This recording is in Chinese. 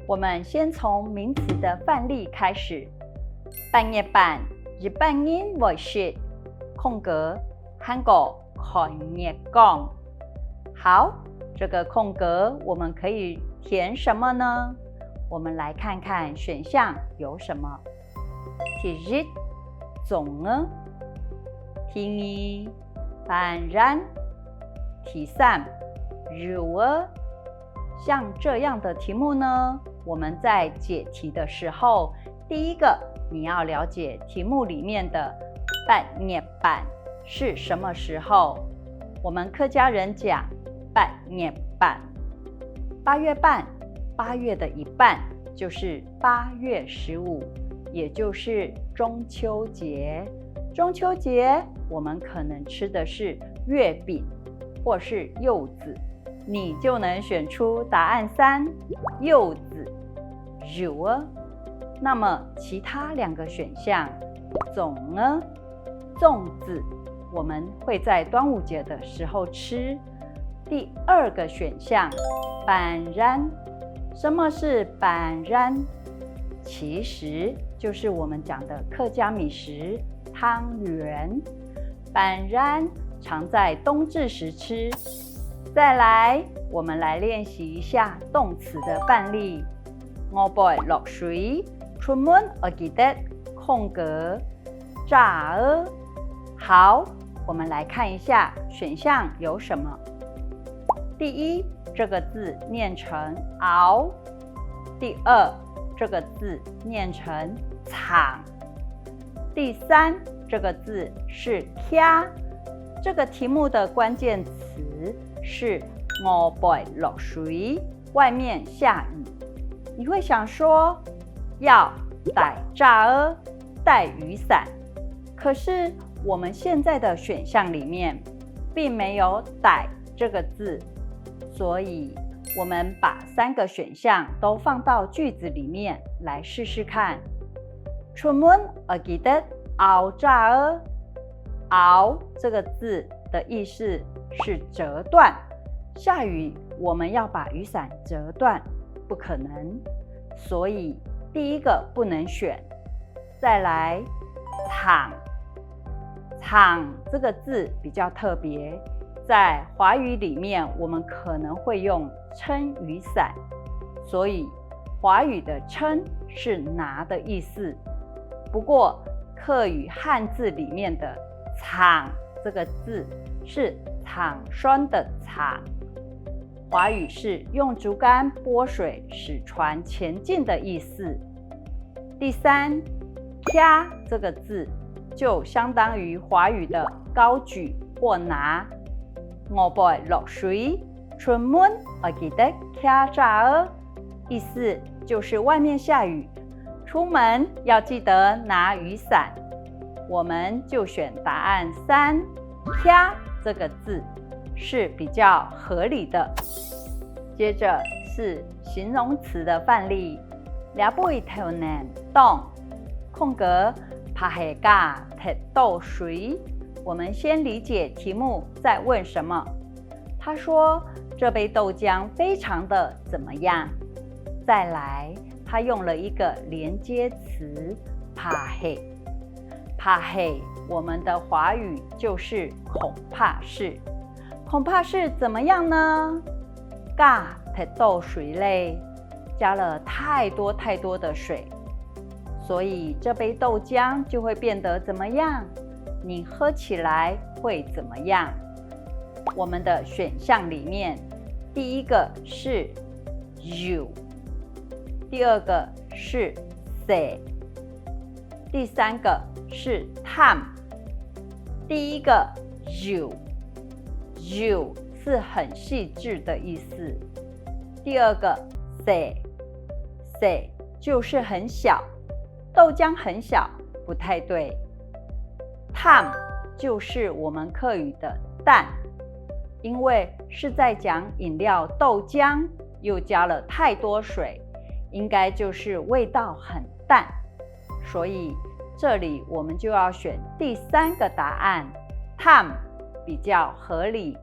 我们先从名词的范例开始。半夜版日本人会说空格韩国看日讲。好，这个空格我们可以填什么呢？我们来看看选项有什么。第一，总呢？第二，ban ran。第三，日文。像这样的题目呢，我们在解题的时候，第一个你要了解题目里面的半夜版是什么时候。我们客家人讲半夜版，8月半，8月的一半就是8月15，也就是中秋节。中秋节我们可能吃的是月饼或是柚子，你就能选出答案3，柚子、肉。那么其他2个选项，粽呢？粽子我们会在端午节的时候吃。第2个选项，ban ran。什么是ban ran？其实就是我们讲的客家米食汤圆。ban ran常在冬至时吃。再来，我们来练习一下动词的范例。我背落水，出門我記得空格炸兒。好，我们来看一下选项有什么。第一，这个字念成熬。第二，这个字念成场。第三，这个字是卡。这个题目的关键词是我背落水，外面下雨。你会想说要带炸兒，带雨伞，可是我们现在的选项里面并没有带这个字，所以我们把3个选项都放到句子里面来试试看。出門我記得熬炸兒。熬这个字的意思是折断，下雨我们要把雨伞折断，不可能，所以第一个不能选。再来，场。场这个字比较特别，在华语里面我们可能会用撑雨伞，所以华语的撑是拿的意思。不过客语汉字里面的场这个字是场栓的场，华语是用竹竿拨水使船前进的意思。第三，卡这个字就相当于华语的高举或拿。我背落水，出門我記得卡炸兒。意思就是外面下雨，出门要记得拿雨伞。我们就选答案3，卡这个字是比较合理的。接着是形容词的范例。了背頭能凍，空格拍下架踢到水。我们先理解题目在问什么。他说这杯豆浆非常的怎么样？再来，他用了一个连接词拍下。怕嘿，我们的华语就是恐怕是。恐怕是怎么样呢？尬太多水嘞，加了太多的水，所以这杯豆浆就会变得怎么样？你喝起来会怎么样？我们的选项里面，第一个是 you， 第二个是 say， 第三个是 time。 第一个 you 是很细致的意思。第二个 say 就是很小，豆浆很小，不太对。time 就是我们客语的淡，因为是在讲饮料豆浆，又加了太多水，应该就是味道很淡，所以这里我们就要选第三个答案 time 比较合理。